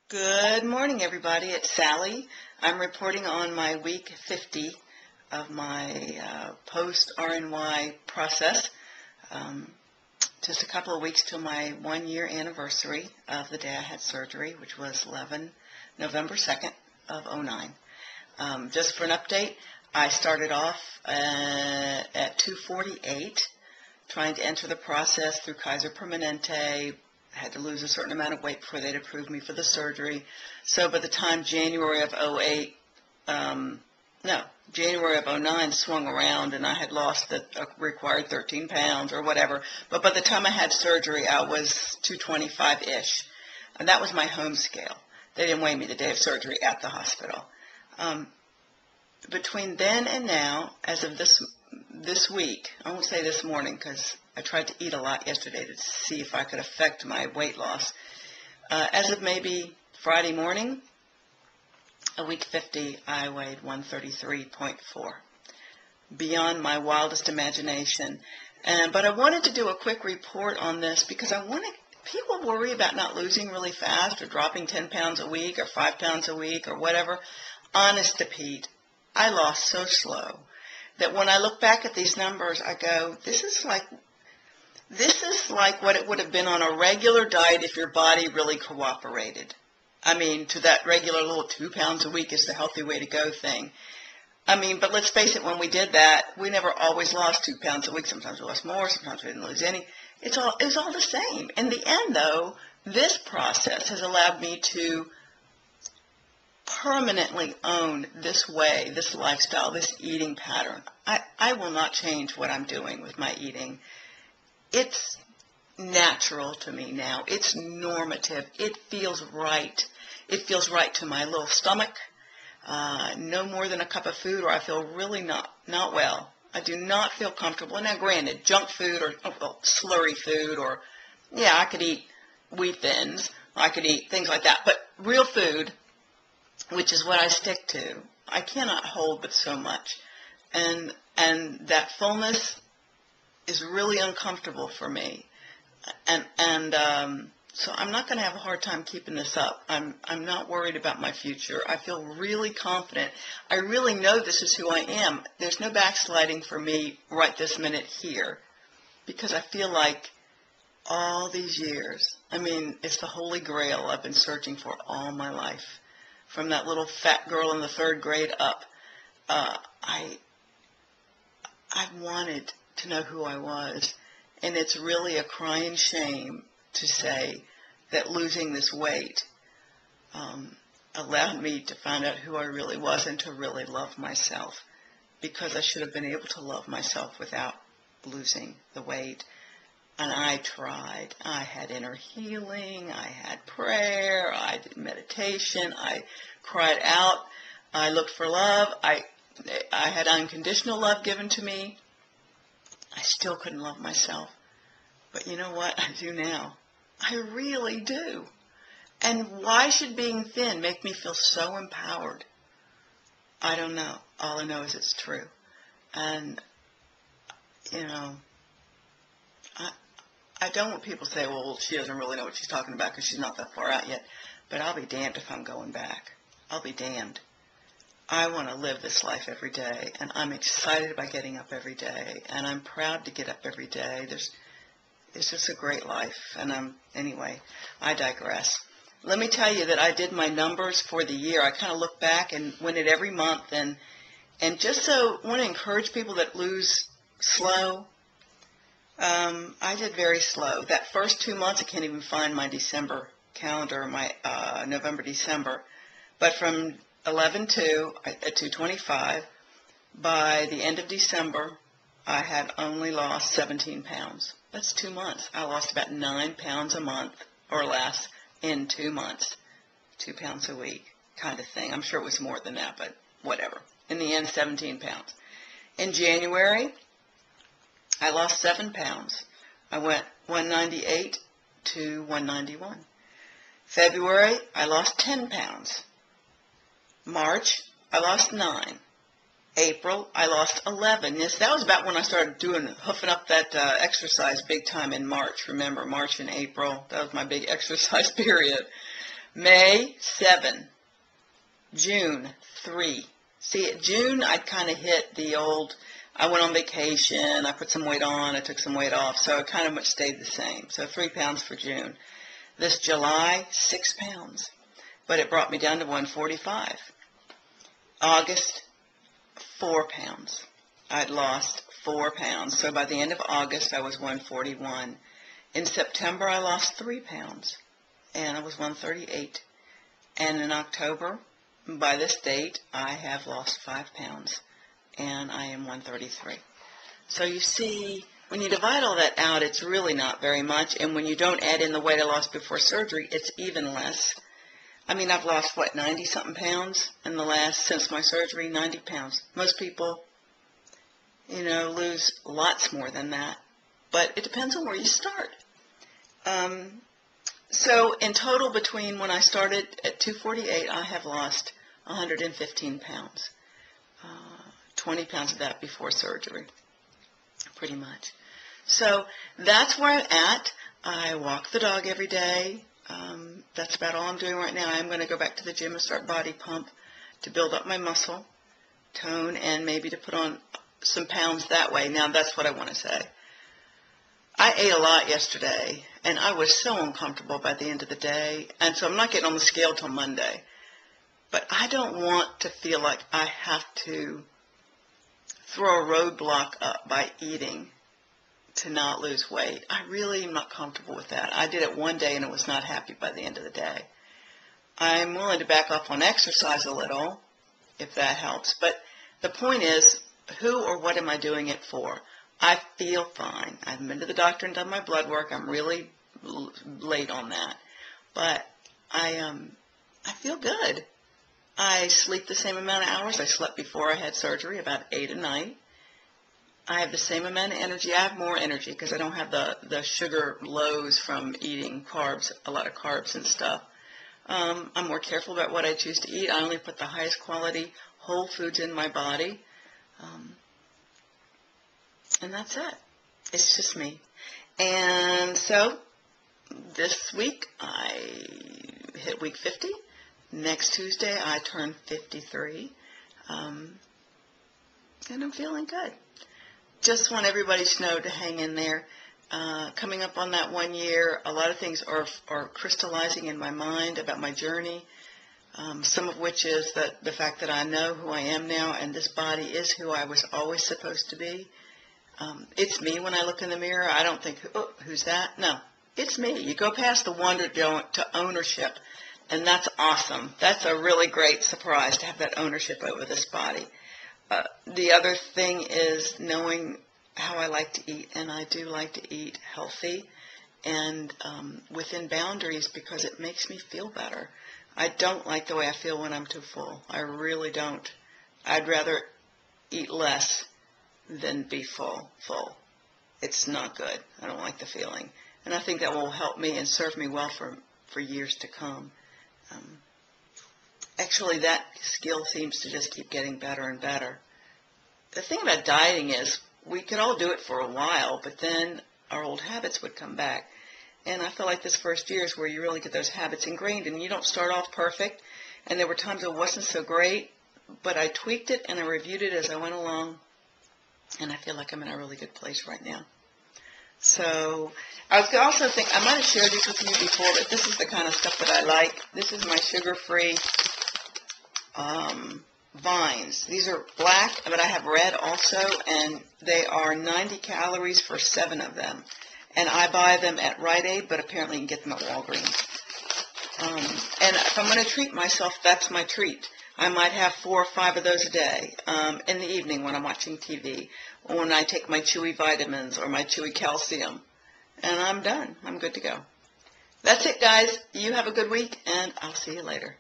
Good morning, everybody. It's Sally. I'm reporting on my week 50 of my post-RNY process. Just a couple of weeks to my 1-year anniversary of the day I had surgery, which was November 2nd of '09. Just for an update, I started off at 248, trying to enter the process through Kaiser Permanente. I had to lose a certain amount of weight before they'd approve me for the surgery. So by the time January of January of '09 swung around and I had lost the required 13 pounds or whatever. But by the time I had surgery, I was 225-ish. And that was my home scale. They didn't weigh me the day of surgery at the hospital. Between then and now, as of this week, I won't say this morning because I tried to eat a lot yesterday to see if I could affect my weight loss. As of maybe Friday morning, a week 50, I weighed 133.4, beyond my wildest imagination. But I wanted to do a quick report on this because people worry about not losing really fast or dropping 10 pounds a week or 5 pounds a week or whatever. Honest to Pete, I lost so slow that when I look back at these numbers, I go, this is like what it would have been on a regular diet if your body really cooperated. I mean, to that regular little 2 pounds a week is the healthy way to go thing. I mean, but let's face it, when we did that, we never always lost 2 pounds a week. Sometimes we lost more, sometimes we didn't lose any. It was all the same. In the end, though, this process has allowed me to permanently own this way, this lifestyle, this eating pattern. I will not change what I'm doing with my eating. It's natural to me now. It's normative. It feels right. It feels right to my little stomach. No more than a cup of food or I feel really not well. I do not feel comfortable. Now, granted, junk food or slurry food or, yeah, I could eat wheat thins. I could eat things like that. But real food, which is what I stick to, I cannot hold but so much. And that fullness is really uncomfortable for me. So I'm not going to have a hard time keeping this up. I'm not worried about my future. I feel really confident. I really know this is who I am. There's no backsliding for me right this minute here because I feel like all these years, I mean, it's the holy grail I've been searching for all my life. From that little fat girl in the 3rd grade up, I wanted to know who I was. And it's really a crying shame to say that losing this weight allowed me to find out who I really was and to really love myself, because I should have been able to love myself without losing the weight. And I tried. I had inner healing. I had prayer. I did meditation. I cried out. I looked for love. I had unconditional love given to me. I still couldn't love myself. But you know what? I do now. I really do. And why should being thin make me feel so empowered? I don't know. All I know is it's true. And, you know, I don't want people to say, well, she doesn't really know what she's talking about because she's not that far out yet. But I'll be damned if I'm going back. I'll be damned. I want to live this life every day, and I'm excited about getting up every day, and I'm proud to get up every day. It's just a great life, and anyway, I digress. Let me tell you that I did my numbers for the year. I kind of look back and went it every month, and just so I want to encourage people that lose slow. I did very slow. That first 2 months, I can't even find my December calendar, my November, December, but from 11/2 at 225, by the end of December, I had only lost 17 pounds. That's 2 months. I lost about 9 pounds a month or less in 2 months. 2 pounds a week kind of thing. I'm sure it was more than that, but whatever. In the end, 17 pounds. In January, I lost 7 pounds. I went 198 to 191. February, I lost 10 pounds. March, I lost 9. April, I lost 11. Yes, that was about when I started hoofing up that exercise big time in March. Remember, March and April, that was my big exercise period. May, 7. June, 3. See, June, I kind of hit the old, I went on vacation, I put some weight on, I took some weight off, so it kind of much stayed the same. So 3 pounds for June. This July, 6 pounds, but it brought me down to 145. August, 4 pounds. I'd lost 4 pounds. So by the end of August, I was 141. In September, I lost 3 pounds, and I was 138. And in October, by this date, I have lost 5 pounds, and I am 133. So you see, when you divide all that out, it's really not very much, and when you don't add in the weight I lost before surgery, it's even less. I mean, I've lost, 90-something pounds in the last, since my surgery, 90 pounds. Most people, lose lots more than that, but it depends on where you start. So in total, between when I started at 248, I have lost 115 pounds. 20 pounds of that before surgery, pretty much. So that's where I'm at. I walk the dog every day. That's about all I'm doing right now. I'm going to go back to the gym and start body pump to build up my muscle tone and maybe to put on some pounds that way. Now, that's what I want to say. I ate a lot yesterday, and I was so uncomfortable by the end of the day, and so I'm not getting on the scale till Monday. But I don't want to feel like I have to throw a roadblock up by eating to not lose weight. I really am not comfortable with that. I did it one day, and I was not happy by the end of the day. I'm willing to back off on exercise a little, if that helps. But the point is, who or what am I doing it for? I feel fine. I haven't been to the doctor and done my blood work. I'm really late on that. But I feel good. I sleep the same amount of hours I slept before I had surgery, about 8 a night. I have the same amount of energy. I have more energy because I don't have the sugar lows from eating carbs, a lot of carbs and stuff. I'm more careful about what I choose to eat. I only put the highest quality whole foods in my body. And that's it. It's just me. And so this week I hit week 50. Next Tuesday I turn 53. And I'm feeling good. Just want everybody to know to hang in there. Coming up on that 1 year, a lot of things are crystallizing in my mind about my journey. Some of which is that the fact that I know who I am now, and this body is who I was always supposed to be. It's me when I look in the mirror. I don't think, oh, who's that? No, it's me. You go past the wonder to ownership, and that's awesome. That's a really great surprise to have that ownership over this body. The other thing is knowing how I like to eat, and I do like to eat healthy and within boundaries because it makes me feel better. I don't like the way I feel when I'm too full. I really don't. I'd rather eat less than be full. It's not good. I don't like the feeling. And I think that will help me and serve me well for years to come. Actually, that skill seems to just keep getting better and better. The thing about dieting is we could all do it for a while, but then our old habits would come back. And I feel like this first year is where you really get those habits ingrained, and you don't start off perfect. And there were times it wasn't so great, but I tweaked it and I reviewed it as I went along, and I feel like I'm in a really good place right now. So I was also thinking, I might have shared this with you before, but this is the kind of stuff that I like. This is my sugar-free Vines. These are black, but I have red also, and they are 90 calories for 7 of them. And I buy them at Rite Aid, but apparently you can get them at Walgreens. And if I'm going to treat myself, that's my treat. I might have 4 or 5 of those a day in the evening when I'm watching TV, or when I take my Chewy vitamins or my Chewy calcium. And I'm done. I'm good to go. That's it, guys. You have a good week, and I'll see you later.